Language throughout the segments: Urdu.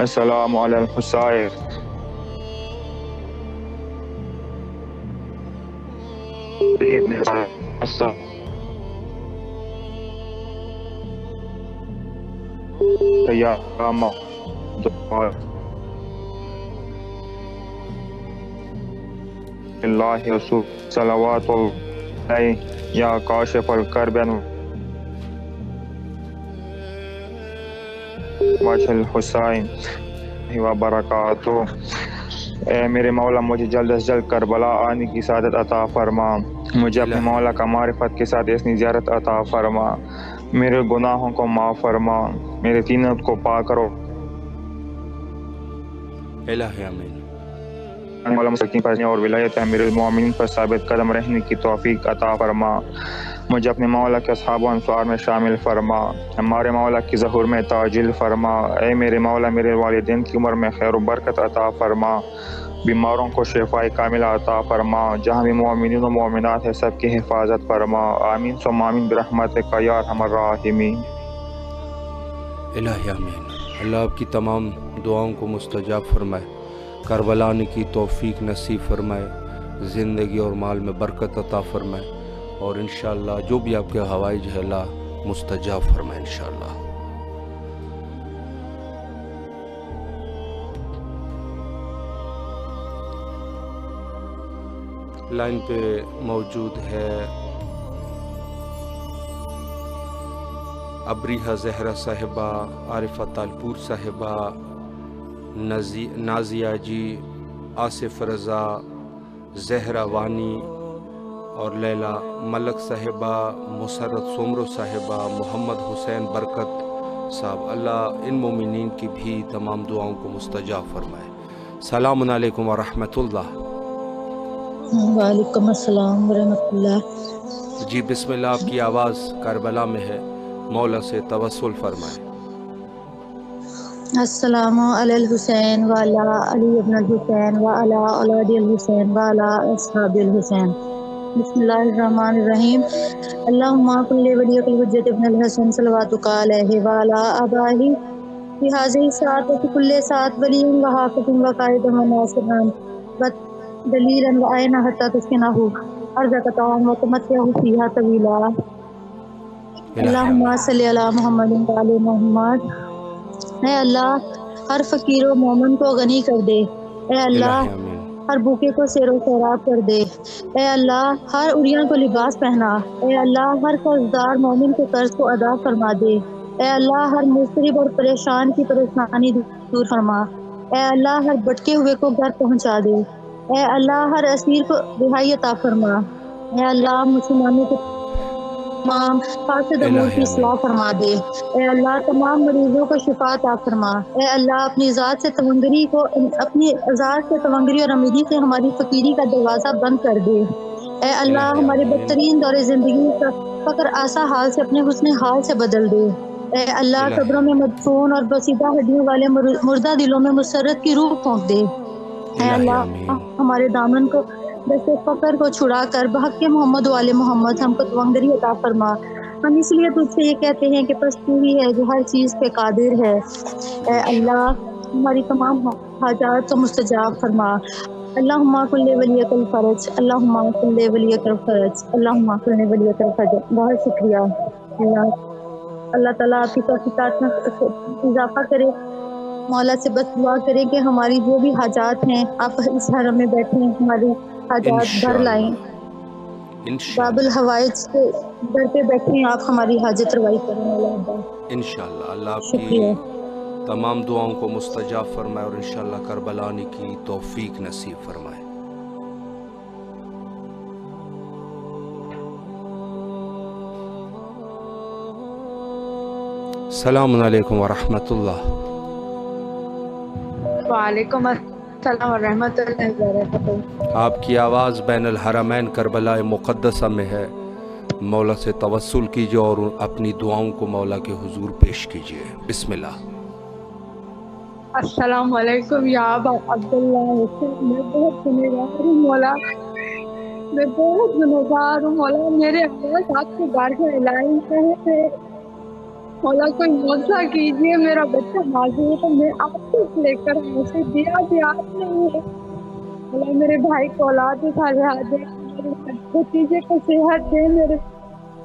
السلام علی الحسین یا اللہ رسول صلوات اللہ یا کاشف الکرب وجہ الحسین وبرکاتہ۔ اے میرے مولا مجھے جلد از جلد کربلا آنے کی سعادت عطا فرما، مجھے اپنے مولا کا معرفت کے ساتھ اپنی زیارت عطا فرما، میرے گناہوں کو معاف فرما، میرے تینت کو پاک کرو۔ الہ آمین۔ مولا مسکین پر اور ولایت امیر المومنین پر ثابت قدم رہنے کی توفیق عطا فرما، مجھے اپنے مولا کے اصحاب و انصار میں شامل فرما، ہمارے مولا کی ظہور میں تعجیل فرما۔ اے میرے مولا میرے والدین کی عمر میں خیر و برکت عطا فرما، بیماروں کو شفاء کاملہ عطا فرما، جہاں بھی مومنین و مومنات ہیں سب کی حفاظت فرما، آمین ثم آمین برحمتک یا ارحم الراحمین۔ الہ آمین۔ اللہ آپ کی تمام دعاؤں کو مستجاب فرمائے، کربلا آنے کی توفیق نصیب فرمائے، زندگی اور مال میں برکت عطا فرمائے، اور انشاءاللہ جو بھی آپ کے حوائج ہے اللہ مستجاب فرمائے انشاءاللہ۔ لائن پہ موجود ہے ابریحہ زہرہ صاحبہ، عارفہ تالپور صاحبہ، نازیہ جی، آصف رضا، زہرہ وانی اور لیلہ ملک صاحبہ، مسرت سومرو صاحبہ، محمد حسین برکت صاحب۔ اللہ ان مومنین کی بھی تمام دعاؤں کو مستجاب فرمائے۔ السلام علیکم ورحمۃ اللہ۔ وعلیکم السلام ورحمۃ اللہ۔ جی بسم اللہ، آپ کی آواز کربلا میں ہے، مولا سے توسل فرمائے۔ السلام علی الحسین وعلی علی ابن الحسین وعلی اولاد الحسین وعلی اصحاب الحسین۔ بسم اللہ الرحمن الرحیم۔ اللہم کل ولیک الحجۃ ابن الحسن صلواتک علیہ وعلی آبائہ فی ہذہ الساعۃ کل ساعۃ ولی و حافظ و قائد و ناصرا دلیلا و عینا حتی تسکنہ ارضک طوعا و تمتعہ فیہا طویلا۔ اللہم صلی علی محمد وعلی محمد۔ اے اللہ ہر فقیر و مومن کو غنی کر دے، اے اللہ ہر بھوکے کو سیر و سیراب کر دے، اے اللہ ہر عریاں کو لباس پہنا، اے اللہ ہر قرضدار مومن کے قرض کو ادا فرما دے، اے اللہ ہر مضطرب اور پریشان کی پریشانی دور فرما، اے اللہ ہر بھٹکے ہوئے کو گھر پہنچا دے، اے اللہ ہر اسیر کو رہائی عطا فرما، اے اللہ مسلمانوں کے تمام فاسد امور کی اصلاح فرما دے، اے اللہ تمام مریضوں کو شفا عطا فرما، اے اللہ اپنی ذات سے تونگری اور امیری سے ہماری فقیری کا دروازہ بند کر دے، اے اللہ ہمارے بدترین دور زندگی کا فقر آسا حال سے اپنے حسن حال سے بدل دے، اے اللہ قبروں میں مدفون اور بسیدہ ہڈیوں والے مردہ دلوں میں مسرت کی روح پھونک دے، اے اللہ ہمارے دامن کو دست فقر کو چھڑا کر بحق محمد والے محمد ہم کو تونگری عطا فرما۔ ہم اس لیے تجھ سے یہ کہتے ہیں کہ بس تو ہی ہے جو ہر چیز پہ قادر ہے، اے اللہ ہماری تمام حاجات کو مستجاب فرما۔ اللہم کل ولیک الفرج، اللہم کل ولیک الفرج، اللہم کل ولیک الفرج۔ بہت شکریہ اللہ تعالیٰ آپ کی توفیقات میں اضافہ کرے، مولا سے بس دعا کرے کہ ہماری جو بھی حاجات ہیں آپ اس حرم میں بیٹھے ہیں ہماری حاجات بھر لائیں، باب الحوائج کے در پہ بیٹھے ہیں آپ ہماری حاجت روائی کریں مولا۔ انشاءاللہ اللہ آپ کی تمام دعاؤں کو مستجاب فرمائے اور انشاءاللہ کربلا آنے کی توفیق نصیب فرمائے۔ السلام علیکم ورحمۃ اللہ۔ وعلیکم السلام ورحمۃ اللہ وبرکاتہ۔ آپ کی آواز بین الحرمین کربلا مقدسہ میں ہے، مولا سے توسل کیجیے اور اپنی دعاؤں کو مولا کے حضور پیش کیجیے۔ بسم اللہ۔ السلام علیکم یا ابا عبداللہ حسین، میں بہت گنہگار ہوں مولا، میں بہت گنہگار ہوں مولا، میرے آواز آپ کے بارگاہ الہی میں ہے، مولا کوئی معجزہ کیجیے، میرا بچہ معذور ہے، میں آپ کو لے کر اسے دیا بھی آپ نے ہے۔ مولا میرے بھائی کو اولاد صالحہ دے، میرے بھتیجے کو صحت دے، میرے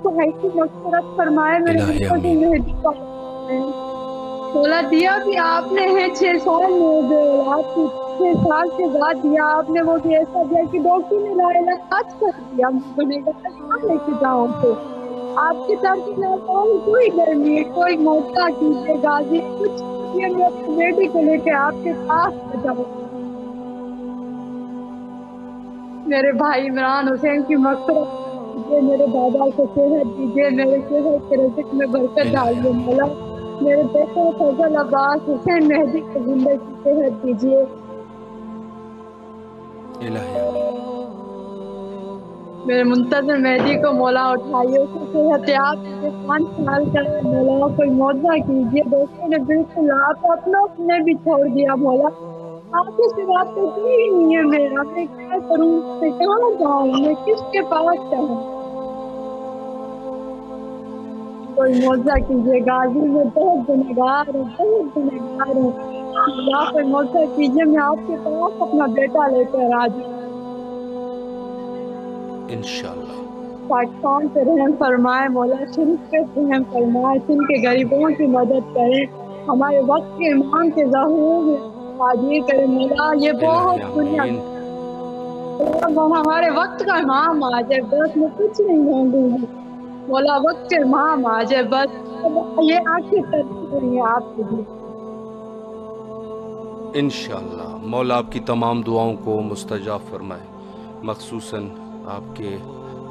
بھائی کی مغفرت فرمائے، میرے الہی بچوں کو آمین۔ مہدی کا مولا دیا بھی آپ نے ہے 6 سال میں بے اولاد کی، 6 سال کے بعد دیا آپ نے، وہ بھی ایسا دیا کہ ڈاکٹر نے لا علاج کر دیا، میں کہاں لے کے جاؤں تو آپ کی طرف سے میں کہوں کوئی ڈر نہیں ہے، کوئی موقع کیجیے غازی، کچھ کیجیے، میں اپنی بیٹی کو لے کے آپ کے پاس آ جاؤں۔ میرے بھائی عمران حسین کی مغفرت دیجیے، میرے دادا کو صحت دیجیے، میرے صحت کے رزق میں برکت الہی ڈالیے آمین۔ مولا۔ میرے بیٹے فضل عباس حسین مہدی کو زندہ کی صحت دیجیے۔ الہی آمین۔ میرے منتظر مہدی کو مولا اٹھائیے، اسے صحت یاب دیجیے، 5 سال کا ہے مولا، کوئی معجزہ کیجیے، دوستوں نے بالکل آپ اپنا نے بھی چھوڑ دیا مولا، آپ کے سوا تو کوئی نہیں ہے میرا، میں کیا کروں، میں کہاں جاؤں، میں کس کے پاس جاؤں، کوئی معجزہ کیجیے غازی، میں بہت گنہگار ہوں، بہت گنہگار ہوں، مولا کوئی معجزہ کیجیے، میں آپ کے پاس اپنا بیٹا لے کر آ جاؤں۔ انشاءاللہ۔ پاکستان پہ رحم فرمائے مولا، سندھ پہ رحم فرمائے، سندھ کے غریبوں کی مدد کریں، ہمارے وقت کے امام کے ظہور میں حاضر کریں مولا، یہ الہی بہت دنیا آمین۔ ہمارے وقت کا امام آ جائے بس، میں کچھ نہیں مانگوں گی مولا، وقت کے امام آ جائے بس، یہ آنکھیں ترسی ہوئی ہیں آپ کے لیے۔ انشاءاللہ مولا آپ کی تمام دعاؤں کو مستجاب فرمائے، مخصوصاً آپ کے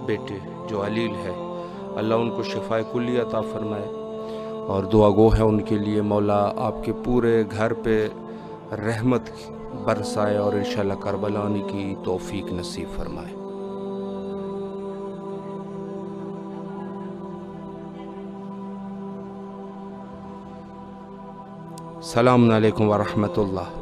بیٹے جو علیل ہے، اللہ ان کو شفائے کلی عطا فرمائے، اور دعا گو ہے ان کے لیے مولا آپ کے پورے گھر پہ رحمت برسائے، اور انشاءاللہ کربلا آنے کی توفیق نصیب فرمائے۔ السلام علیکم ورحمۃ اللہ۔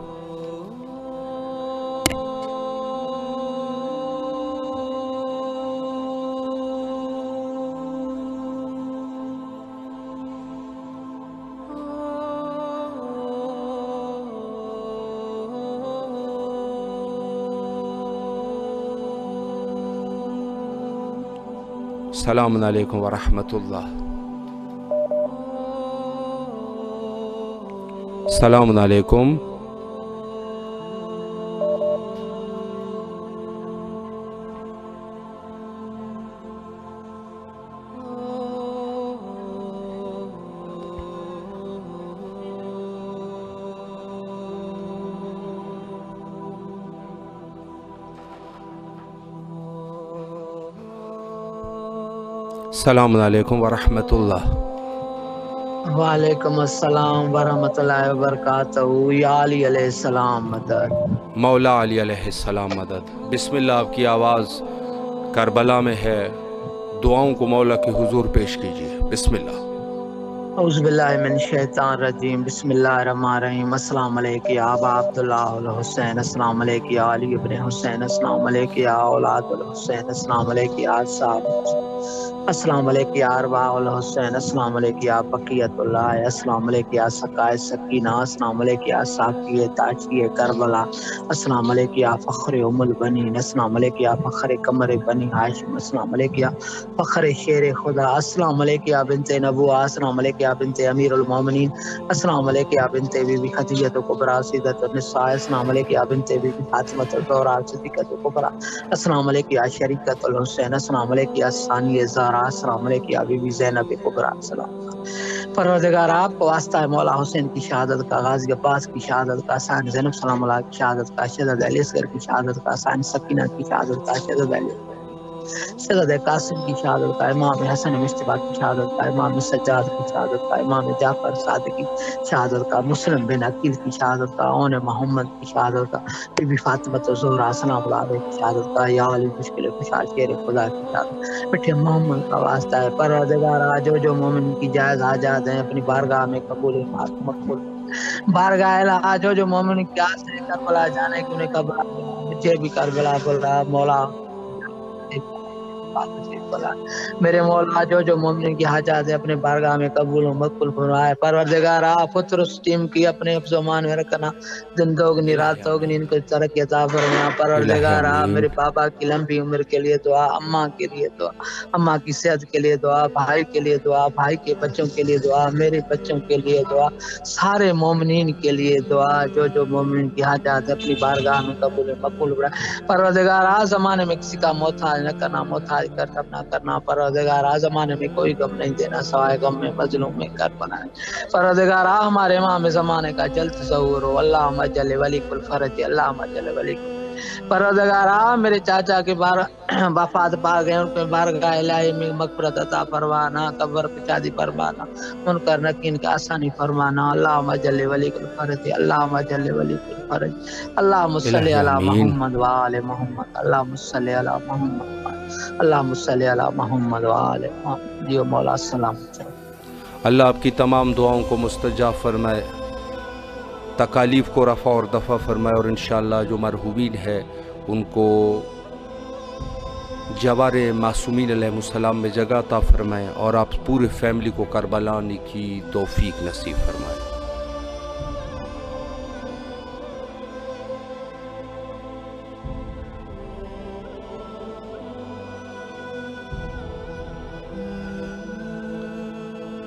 السلام علیکم ورحمۃ اللہ۔ السلام علیکم۔ السلام علیکم ورحمۃ اللہ۔ وعلیکم السلام ورحمۃ اللہ وبرکاتہ، یا علی علیہ السلام مدد۔ مولا علی علیہ السلام مدد۔ بسم اللہ، آپ کی آواز کربلا میں ہے، دعاؤں کو مولا کے حضور پیش کیجیے، بسم اللہ۔ اعوذ باللہ من الشیطان الرجیم، بسم اللہ الرحمن الرحیم۔ السلام علیکم یا ابا عبداللہ الحسین، السلام علیکم یا علی ابن حسین، السلام علیکم یا اولاد الحسین، السلام علیکم یا صاحب، السلام علیکم یا ارواح الحسین، السلام علیکم یا بقیت اللہ، السلام علیکم یا سقائے سکینہ، السلام علیکم یا ساقی تاجی کربلا، السلام علیکم یا فخر ام البنین، السلام علیکم یا فخر قمر بنی ہاشم، السلام علیکم یا فخر شیر خدا، السلام علیکم یا بنت نبوہ، السلام علیکم یا بنت امیر المومنین، السلام علیکم یا بنت بی بی خدیجہ کبریٰ سیدۃ النساء، السلام علیکم یا بنت بی بی فاطمہ الزہرا صدیقہ کبریٰ، السلام علیکم یا شریکۃ الحسین، السلام علیکم یا ثانی زہرا، السلام علیکم یا بی بی زینب کبریٰ۔ السلام پروردگار آپ کو واسطہ ہے مولا حسین کی شہادت کا، غازی عباس کی شہادت کا، ثانی زینب سلام اللہ کی شہادت کا، شہزادہ علی اصغر کی شہادت کا، ثانی سکینہ کی شہادت کا، شہزادہ علی شہزادہ قاسم کی شہادت کا، امام حسن مصطفیٰ کی شہادت کا، امام سجاد کی شہادت کا، امام جعفر صادق کی شہادت کا، مسلم بن عقیل کی شہادت کا، اون محمد کی شہادت کا، بی بی فاطمہ الزہرا سلام اللہ علیہ کی شہادت کا، یا علی مشکل کشا شیر خدا کی شہادت، میٹھے محمد کا واسطہ ہے پروردگارا، جو مومن کی جائز حاجات ہیں اپنی بارگاہ میں قبول مقبول بارگاہ الہ، جو مومن کی آس ہے کربلا جانے کی، انہیں کربلا مجھے بھی کربلا بول رہا مولا شفاعت نصیب فرما۔ میرے مولا جو مومن کی حاجات ہے اپنے بارگاہ میں قبول و مقبول فرمائے۔ پروردگار فطر اسٹیم کی اپنے حفظ و امان میں رکھنا، زندگی رات ہوگنی ان کو ترقی عطا فرما۔ پروردگار میرے بابا کی لمبی عمر کے لیے دعا، اماں کے لیے دعا، اماں کی صحت کے لیے دعا، بھائی کے لیے دعا، بھائی کے بچوں کے لیے دعا، میرے بچوں کے لیے دعا، سارے مومنین کے لیے دعا، جو مومن کی حاجات ہے اپنی بارگاہ میں قبول و مقبول فرما۔ پروردگار زمانے میں کسی کا محتاج نہ کرنا، محتاج کر نہ کرنا۔ پروردگار زمانے میں کوئی غم نہیں دینا سوائے غم میں مظلوم میں کر بنائے۔ پروردگار ہمارے امام زمانے کا جلد ظہور ہو، اللہم اجل ولی کل فرج، اللہم اجل ولی کل۔ پروردگار میرے چاچا کے وفات پا گئے، ان کے بارگاہ الہی میں مغفرت عطا فرمانا، قبر پہ شادی فرمانا، ان کا نکین کا آسانی فرمانا۔ اللہم اجل ولی کل فرج، اللہم اجل ولی کل فرج، اللہم صلی علی محمد وآل محمد، اللہم صلی علی محمد، اللہم صلی علی محمد وآل محمد۔ دیو مولا السلام۔ اللہ آپ کی تمام دعاؤں کو مستجاب فرمائے، تکالیف کو رفع اور دفع فرمائے، اور انشاءاللہ جو مرحومین ہے ان کو جوار معصومین علیہ السلام میں جگہ عطا فرمائے، اور آپ پورے فیملی کو کربلا آنے کی توفیق نصیب فرمائے۔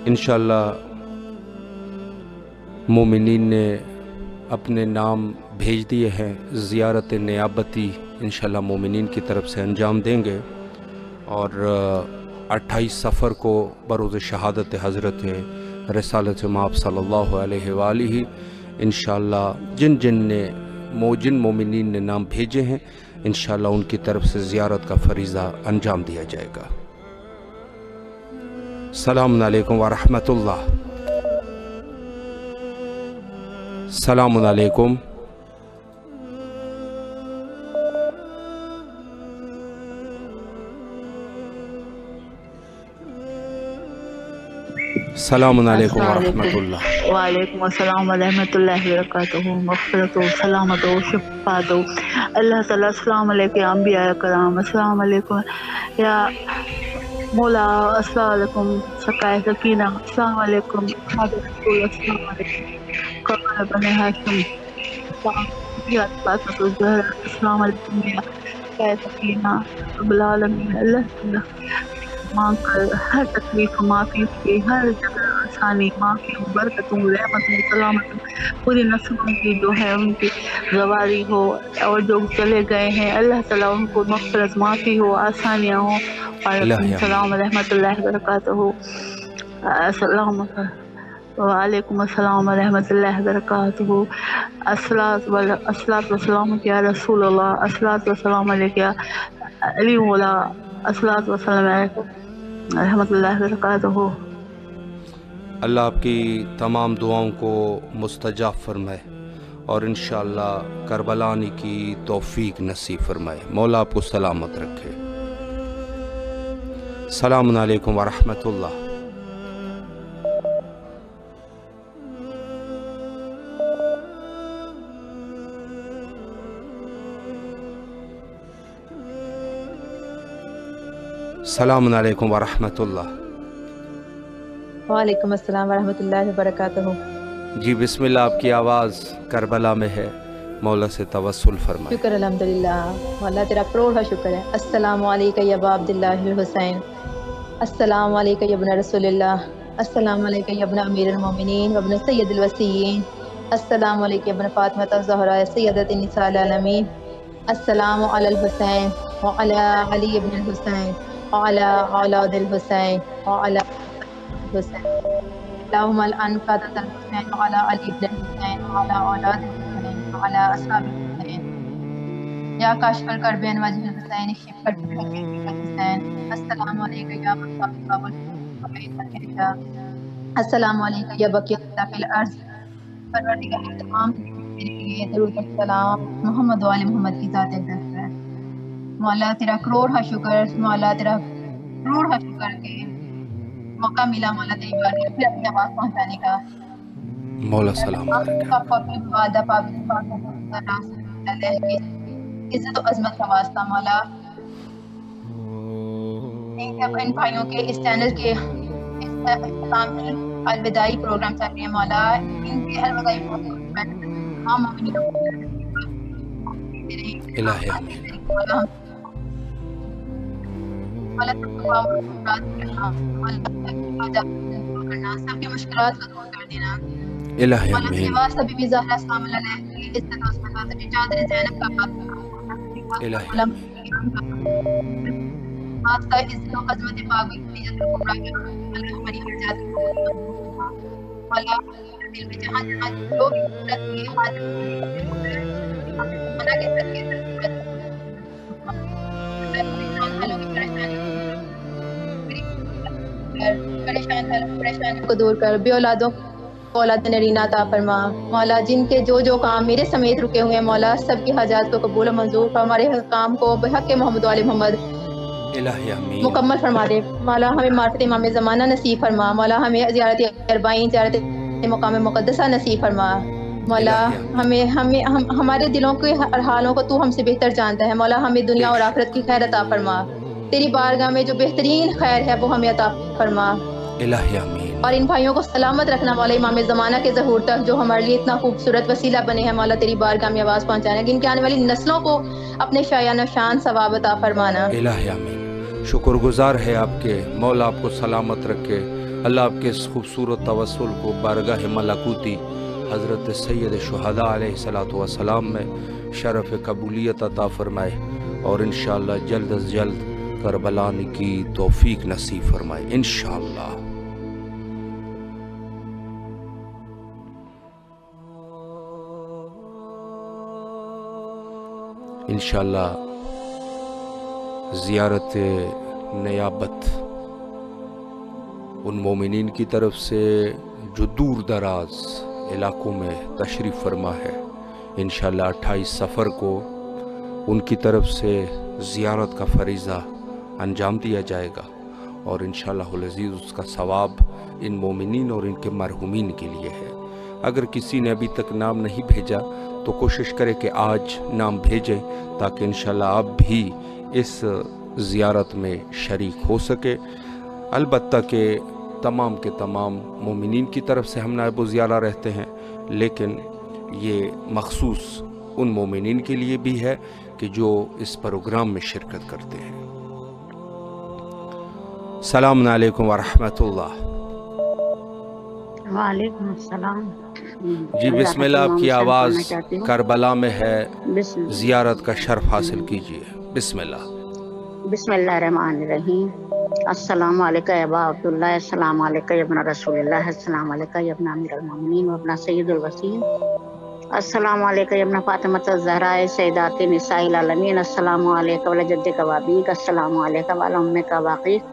انشاءاللہ مومنین نے اپنے نام بھیج دیے ہیں، زیارت نیابتی انشاءاللہ مومنین کی طرف سے انجام دیں گے، اور 28 صفر کو بروز شہادت حضرت رسالت مآب صلی اللہ علیہ وآلہ انشاءاللہ جن مومنین نے نام بھیجے ہیں انشاءاللہ ان کی طرف سے زیارت کا فریضہ انجام دیا جائے گا۔ السلام علیکم ورحمۃ اللہ۔ السلام علیکم۔ السلام علیکم ورحمۃ اللہ۔ وعلیکم السلام ورحمۃ اللہ وبرکاتہ، مغفرت و سلامت و شفاعت و اللہ تعالیٰ۔ السلام علیکم انبیاء کرام، السلام علیکم یا مولا، السلام علیکم سقائے سکینہ، السلام علیکم حضرت رسول، السلام علیکم قمر بن ہاشم، السلام علیکم یا سقائے سکینہ رب العالمین۔ اللہ تعالیٰ مانگ کر ہر تکلیف معافی کی، ہر جگہ آسانی، معافی، برکتوں، رحمتوں، سلامتوں پوری نسلوں کی جو ہے ان کی زواری ہو، اور جو چلے گئے ہیں اللہ تعالیٰ ان کو مغفرت، معافی ہو، آسانیاں ہوں۔ وعلیکم السلام ورحمۃ اللہ وبرکاتہ۔ وعلیکم السلام ورحمۃ اللہ وبرکاتہ۔ الصلاۃ والسلام یا رسول اللہ، الصلاۃ والسلام علیک یا علی مولا، الصلاۃ والسلام علیکم رحمۃ اللہ وبرکاتہ۔ اللہ آپ کی تمام دعاؤں کو مستجاب فرمائے، اور انشاءاللہ کربلا آنے کی توفیق نصیب فرمائے۔ مولا آپ کو سلامت رکھے۔ السلام علیکم ورحمۃ اللہ۔ السلام علیکم ورحمۃ اللہ۔ وعلیکم السلام ورحمۃ اللہ وبرکاتہ۔ جی بسم اللہ، آپ کی آواز کربلا میں ہے، مولا سے توسل فرمائے۔ شکر الحمدللہ، مولا تیرا کروڑ شکر ہے۔ السلام علیکم یا ابا عبداللہ الحسین، السلام علیکم یا ابن رسول اللہ، السلام علیکم یا ابن امیر المومنین و ابن سید الوصیین، السلام علیکم یا ابن فاطمہ الزہرا سیدۃ النساء العالمین، السلام علی الحسین وعلی علی ابن الحسین وعلی اولاد الحسین وعلی الحسین، اللہم الان فاتح الحسین وعلی علی ابن الحسین وعلی اولاد الحسین وعلی اصحاب الحسین، یا کاشف الکرب عن وجہ الحسین اکشف کرب الحسین، السلام علیکم یا مصطفی السلام علیکم یا بقیت اللہ فی الارض۔ پروردگار تمام کے لیے درود و سلام محمد و آل محمد کی ذات اقدس ہے۔ مولا تیرا کروڑ شکر، مولا تیرا کروڑ شکر کے موقع ملا مولا تیری بارگاہ میں اپنی آواز پہنچانے کا۔ مولا سلام عزت و عظمت کا واسطہ مولا ان بھائیوں کے اس چینل کے الوداعی پروگرام چل رہے ہیں مولا، ان کے الوداعی پروگرام الہی آمین سب کی مشکلات کو دور کر دینا الہی آمین سبھی بھی زہرا السلام علیہ عزت و عصمت چادر زینب کا الہی آمین آپ کا عزت و عظمت پاک کی عزت و قبرہ اللہ ہماری حاجات کو مولا دل میں جہاں جہاں جو بھی صورت کی حاجت منا کے سر کے پریشانی کو دور کر، بے اولادوں اولاد نرینہ عطا فرما مولا، جن کے جو جو کام میرے سمیت رکے ہوئے ہیں مولا، سب کی حاجات کو قبول و منظور فرما، ہمارے کام کو بحق محمد وآل محمد الہی آمین مکمل فرما دے مولا، ہمیں معرفت امام زمانہ نصیب فرما مولا، ہمیں زیارت اربعین زیارت مقام مقدسہ نصیب فرما مولا، ہمارے دلوں کے حالوں کو تو ہم سے بہتر جانتا ہے مولا، ہمیں دنیا اور آخرت کی خیر عطا فرما، تیری بارگاہ میں جو بہترین خیر ہے وہ ہمیں عطا فرما الہی آمین اور ان بھائیوں کو سلامت رکھنا مولا، امام زمانہ کے ظہور تک جو ہمارے لیے اتنا خوبصورت وسیلہ بنے ہیں مولا، تیری بارگاہ میں آواز پہنچانا، جن کے آنے والی نسلوں کو اپنے شایان و شان ثواب عطا فرمانا الہی آمین شکر گزار ہے آپ کے، مولا آپ کو سلامت رکھے، اللہ آپ کے اس خوبصورت توسل کو بارگاہ ملکوتی حضرت سید شہداء علیہ السلام میں شرف قبولیت عطا فرمائے اور انشاءاللہ جلد از جلد کربلا کی توفیق نصیب فرمائے انشاءاللہ۔ انشاءاللہ زیارت نیابت ان مومنین کی طرف سے جو دور دراز علاقوں میں تشریف فرما ہے، انشاءاللہ 28 سفر کو ان کی طرف سے زیارت کا فریضہ انجام دیا جائے گا اور انشاءاللہ العزیز اس کا ثواب ان مومنین اور ان کے مرحومین کے لیے ہے۔ اگر کسی نے ابھی تک نام نہیں بھیجا تو کوشش کرے کہ آج نام بھیجیں تاکہ انشاءاللہ آپ بھی اس زیارت میں شریک ہو سکے۔ البتہ کہ تمام کے تمام مومنین کی طرف سے ہم نائب الزیارہ رہتے ہیں، لیکن یہ مخصوص ان مومنین کے لیے بھی ہے کہ جو اس پروگرام میں شرکت کرتے ہیں۔ السلام علیکم ورحمۃ اللہ۔ وعلیکم السلام۔ جی بسم اللہ، آپ کی آواز کربلا میں ہے، زیارت کا شرف حاصل کیجیے۔ بسم اللہ۔ بسم اللہ الرحمن الرحیم۔ السلام علیکم یا ابا عبداللہ، السلام علیکم یا ابن رسول اللہ، السلام علیکم یا ابن امیر المومنین و ابن سید الوصیین، السلام علیکم یا ابن فاطمۃ الزہراء سیدات نساء العالمین، السلام علیکم وعلی جدک وابیک، السلام علیکم وعلی امک واقیق،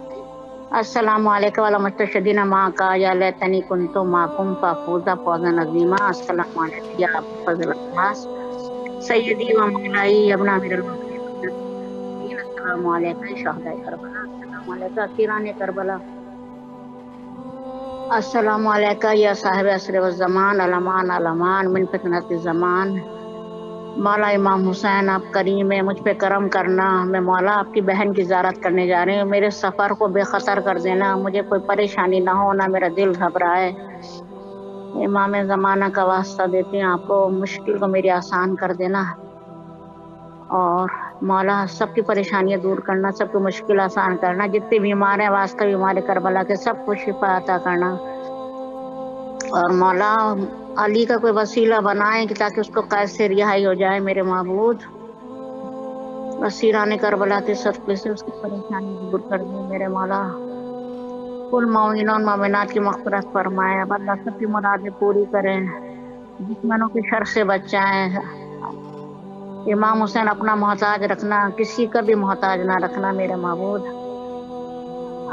السلام علیکم وعلی مستشہدین معک یا لیتنی کنت معکم فافوز فوزا عظیما، السلام علیکم یا ابا فضل العباس سیدی و مولائی یا ابن امیر المومنین، السلام علیکم شہداء کربلا، السلام علیکم اسیران کربلا، السلام علیکم یا صاحب عصر والزمان، الامان الامان من فتنۃ الزمان، مولا امام حسین آپ کریم ہے، مجھ پہ کرم کرنا، میں مولا آپ کی بہن کی زیارت کرنے جا رہی ہوں، میرے سفر کو بے خطر کر دینا، مجھے کوئی پریشانی نہ ہو، نہ میرا دل گھبرائے، امام زمانہ کا واسطہ دیتی ہوں آپ کو، مشکل کو میری آسان کر دینا اور مولا سب کی پریشانیاں دور کرنا، سب کی مشکل آسان کرنا، جتنے بیمار ہیں واسطہ بیمار کربلا کے سب کو شفا عطا کرنا اور مولا علی کا کوئی وسیلہ بنائیں کہ تاکہ اس کو قید سے رہائی ہو جائے میرے معبود، اسیران کربلا کے صدقے سے اس کی پریشانی دور کر دیں میرے مولا، کل مومنین مومنات کی مغفرت فرمائے، اب اللہ سب کی مرادیں پوری کریں، دشمنوں کی شر سے بچائیں، امام حسین اپنا محتاج رکھنا، کسی کا بھی محتاج نہ رکھنا میرے معبود،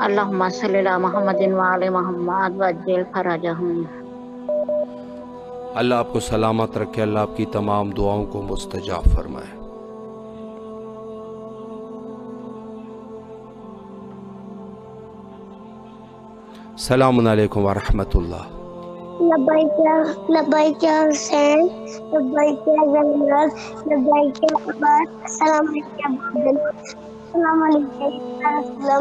اللہم صلی علی محمد وعلی محمد وعجل فرجہم۔ اللہ آپ کو سلامت رکھے، اللہ آپ کی تمام دعاؤں کو مستجاب فرمائے۔ السلام علیکم ورحمۃ اللہ۔ لبیک لبیک یا حسین، لبیک یا زینب، لبیک یا عباس، السلام علیکم یا عبداللہ، السلام علیکم یا رسول اللہ۔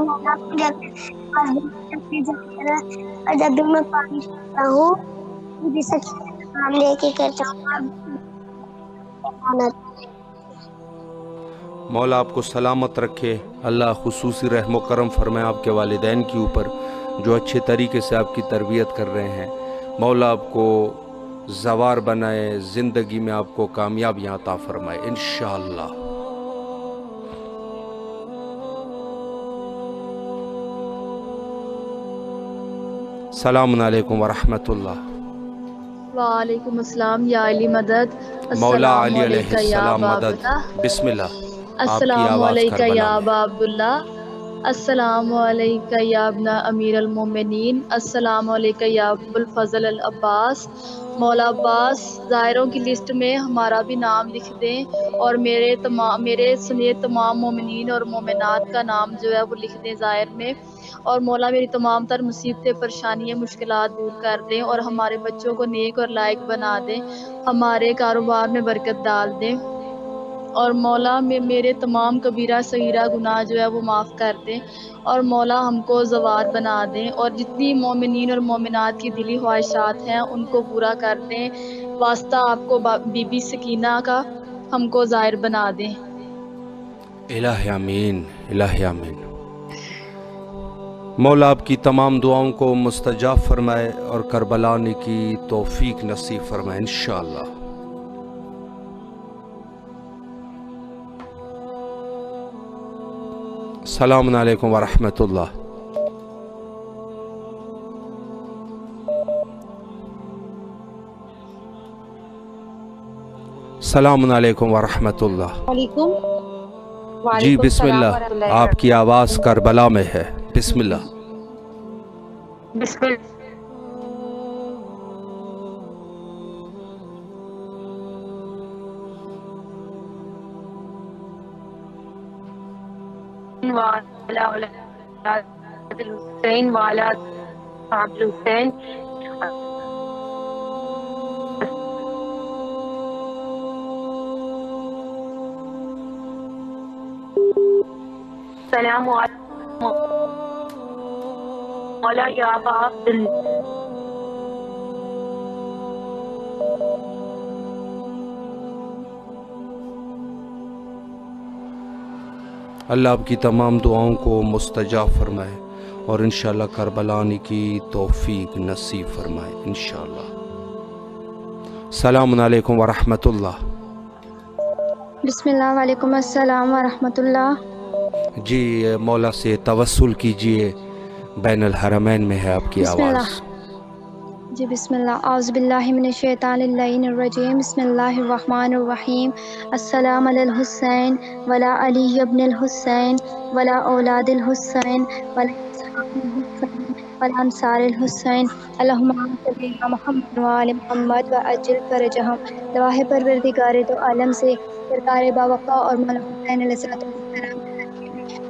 اور جب بھی میں پانی پیتا ہوں مجھے سکینہ کا نام لے کے کرتا ہوں۔ مولا آپ کو سلامت رکھے، اللہ خصوصی رحم و کرم فرمائے آپ کے والدین کے اوپر جو اچھے طریقے سے آپ کی تربیت کر رہے ہیں۔ مولا آپ کو زوار بنائے، زندگی میں آپ کو کامیابیاں عطا فرمائے انشاءاللہ۔ السلام علیکم ورحمۃ اللہ۔ وعلیکم السلام یا علی مدد۔ مولا السلام علی علیہ علیکہ یا السلام ابا مدد، عبداللہ۔ بسم اللہ۔ آپ کی السلام آواز علیکہ کربلا یا میں۔ ابا عبداللہ۔ السلام علیکہ یا ابن امیر المومنین۔ السلام علیکہ یا ابو الفضل العباس۔ مولا عباس ظاہروں کی لسٹ میں ہمارا بھی نام لکھ دیں اور میرے سمیت تمام مومنین اور مومنات کا نام جو ہے وہ لکھ دیں ظاہر میں، اور مولا میری تمام تر مصیبتیں، پریشانیاں، مشکلات دور کر دیں اور ہمارے بچوں کو نیک اور لائق بنا دیں، ہمارے کاروبار میں برکت ڈال دیں، اور مولا میرے تمام کبیرہ صغیرہ گناہ جو ہے وہ معاف کر دیں، اور مولا ہم کو زوار بنا دیں، اور جتنی مومنین اور مومنات کی دلی خواہشات ہیں ان کو پورا کر دیں، واسطہ آپ کو بی بی سکینہ کا ہم کو ظاہر بنا دیں۔ الہ آمین، الہ آمین۔ مولا آپ کی تمام دعاؤں کو مستجاب فرمائے اور کربلا آنے کی توفیق نصیب فرمائے انشاءاللہ۔ السلام علیکم ورحمۃ اللہ۔ السلام علیکم ورحمۃ اللہ۔ وعلیکم جی بسم اللہ، آپ کی آواز کربلا میں ہے، بسم اللہ۔ بسم اللہ۔ وعلى أولاد الحسين وعلى أصحاب الحسين۔ السلام عليكم مولا يا أبا عبد الله۔ اللہ آپ کی تمام دعاؤں کو مستجاب فرمائے اور انشاءاللہ کربلا آنے کی توفیق نصیب فرمائے انشاءاللہ۔ السلام علیکم ورحمۃ اللہ۔ بسم اللہ، وعلیکم السلام ورحمۃ اللہ۔ جی مولا سے توسل کیجئے، بین الحرمین میں ہے آپ کی بسم اللہ۔ آواز۔ جی بسم اللہ، اعوذ باللہ من الشیطان اللعین الرجیم، بسم اللہ الرحمن الرحیم۔ السلام علی الحسین ولا علی ابن الحسین ولا اولاد الحسین ولا اصحاب الحسین ولا انصار الحسین، اللہم صلی علی محمد وآل محمد وعجل فرجہم۔ دعا ہے پروردگار دو عالم سے سرکار باوقار اور مولا حسین علیہ السلام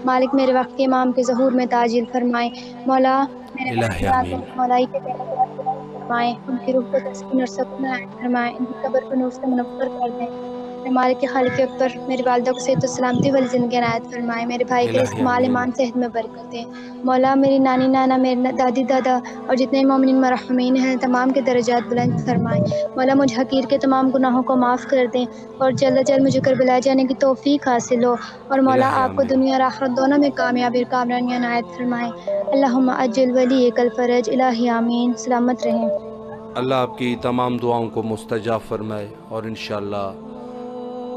مالک میرے وقت کے امام کے ظہور میں تعجیل فرمائے، مولا میرے مولائی کے فرمائے، ان کی روح کو تسکین اور سکون عنایت فرمائے، ان کی قبر کو نور سے منور کر دیں، میرے مالک کے خالق اکبر میری والدہ کو صحت و سلامتی والی زندگی عنایت فرمائے، میرے بھائی کے رزق مال ایمان صحت میں برکت دیں، مولا میری نانی نانا، میرے دادی دادا اور جتنے مومنین مرحومین ہیں تمام کے درجات بلند فرمائے، مولا مجھ حقیر کے تمام گناہوں کو معاف کر دیں اور جلد جلد مجھے کربلا جانے کی توفیق حاصل ہو، اور مولا آپ کو دنیا اور آخرت دونوں میں کامیابی اور کامرانیاں عنایت فرمائے، اللہم اجل ولی کل فرج، الہ آمین، سلامت رہیں۔ اللہ آپ کی تمام دعاؤں کو مستجاب فرمائے اور انشاءاللہ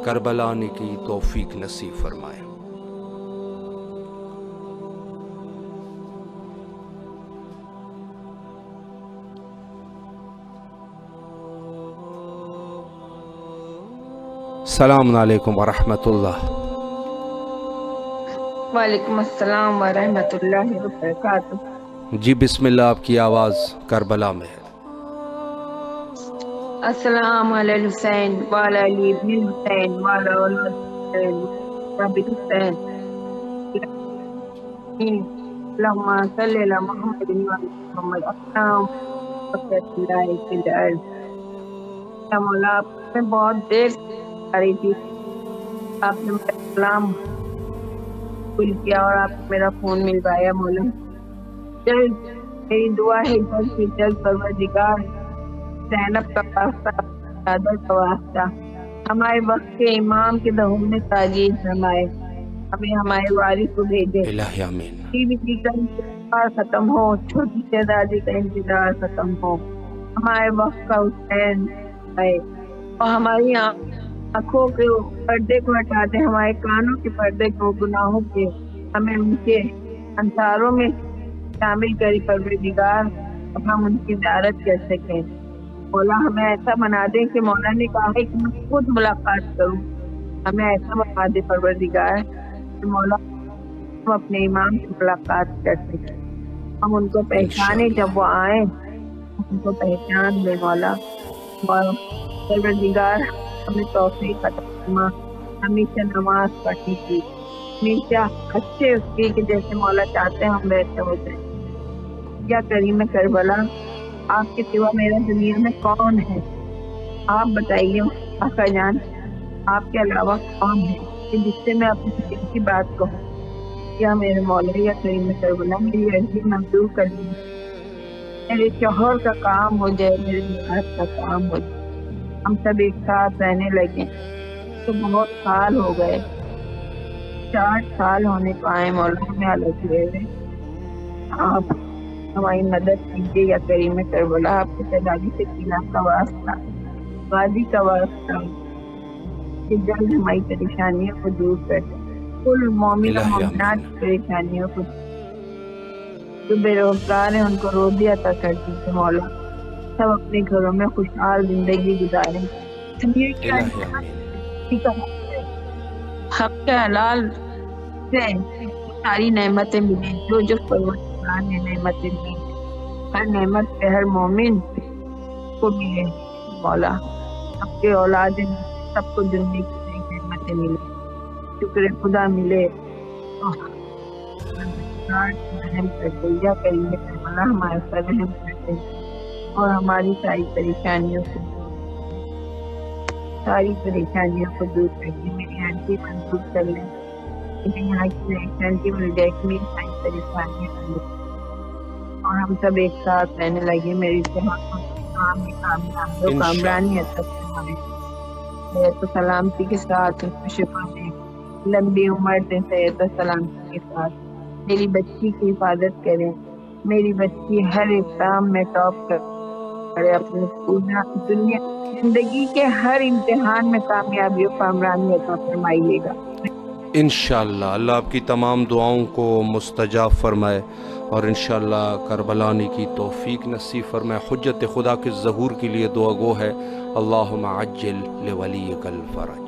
کربلا آنے کی توفیق نصیب فرمائے۔ السلام علیکم ورحمۃ اللہ۔ وعلیکم السلام ورحمۃ اللہ وبرکاتہ۔ جی بسم اللہ، آپ کی آواز کربلا میں ہے۔ السلام علی الحسین وعلی علی ابن الحسین وعلی اولاد الحسین وعلی الحسین، اللہم صلی علی محمد وعلی محمد۔ السلام مولا آپ نے بہت دیر آ رہی تھی، آپ نے میرا کلام قبول کیا اور آپ کو میرا فون مل پایا مولا. جلد میری دعا ہے جلد سے جلد پروردگار زینب کا واسطہ، دادا کا واسطہ ہمارے وقت کے امام کے دہوں میں تاجیل فرمائے، ہمیں ہمارے والد کو بھیجے. الہی آمین. بیوی کا انتظار ختم ہو، چھوٹی شہزادی کا انتظار ختم ہو، ہمارے وقت کا حسین آئے اور ہماری آنکھوں کے پردے کو ہٹا دے، ہمارے کانوں کے پردے کو، گناہوں کے، ہمیں ان کے انصاروں میں شامل کری پروردگار، اب ہم ان کی زیارت کر سکیں. مولا ہمیں ایسا بنا دے کہ مولا نے کہا ہے کہ میں خود ملاقات کروں، ہمیں ایسا بنا دے پروردگار کہ مولا ہم اپنے امام سے ملاقات کر سکیں، ہم ان کو پہچانے، جب وہ آئیں ان کو پہچان لے مولا. اور پروردگار ہمیں توفیق عطا فرما ہمیشہ نماز پڑھنے کی، ہمیشہ اچھے اس کی کہ جیسے مولا چاہتے ہیں ہم ویسے ہو جائیں. یا کریم کربلا آپ کے سوا میرا دنیا میں کون ہے؟ آپ بتائیے آقا جان، آپ کے علاوہ کون ہے کہ جس سے میں اپنی دل کی بات کہوں؟ یا میرے مولا یا کریم کربلا میری عرضی منظور کر دیں، میرے شوہر کا کام ہو جائے، میرے نواز کا کام ہو جائے، ہم سب ایک ساتھ رہنے لگے. تو بہت سال ہو گئے، 60 سال ہونے کو آئے مولا میں الگ ہوئے ہوئے. آپ ہماری مدد کیجیے یا کریم کربلا، آپ کے شہزادی سکینہ کا واسطہ، وادی کا واسطہ کہ جلد ہماری پریشانیوں کو دور کر دیں، کل مومن و مومنات کی پریشانیوں کو، جو بے روزگار ہیں ان کو روزی عطا کر دیجیے مولا، سب اپنے گھروں میں خوشحال زندگی گزاریں. ہم کے حلال سے ساری نعمتیں ملیں، جو پروردگار نے نعمتیں دی، ہر نعمت پہ ہر مومن کو ملے مولا. سب کے اولاد سب کو زندگی کی نئی نعمتیں ملے، شکر خدا ملے. رحم کر دیا کریں مولا، ہمارے پر رحم کر دیں اور ہماری ساری پریشانیوں کو دور کر دیں. میری آنٹی منظور کر لیں، یہاں کی آنٹی مل جائے کہ میری ساری پریشانیاں حل ہو اور ہم سب ایک ساتھ رہنے لگے. میری کامرانی تو سلامتی کے ساتھ شکر دیں، لمبی عمر دیں صحت و سلامتی کے ساتھ. میری بچی کی حفاظت کریں، میری بچی ہر اقدام میں ٹاپ کرے، اپنی پورا دنیا زندگی کے ہر امتحان میں کامیابی و کامرانی عطا فرمائیے گا انشاءاللہ. اللہ آپ کی تمام دعاؤں کو مستجاب فرمائے اور انشاءاللہ کربلا آنے کی توفیق نصیب فرمائے. حجت خدا کے ظہور کے لیے دعا گو ہے، اللہم عجل لولیک الفرج.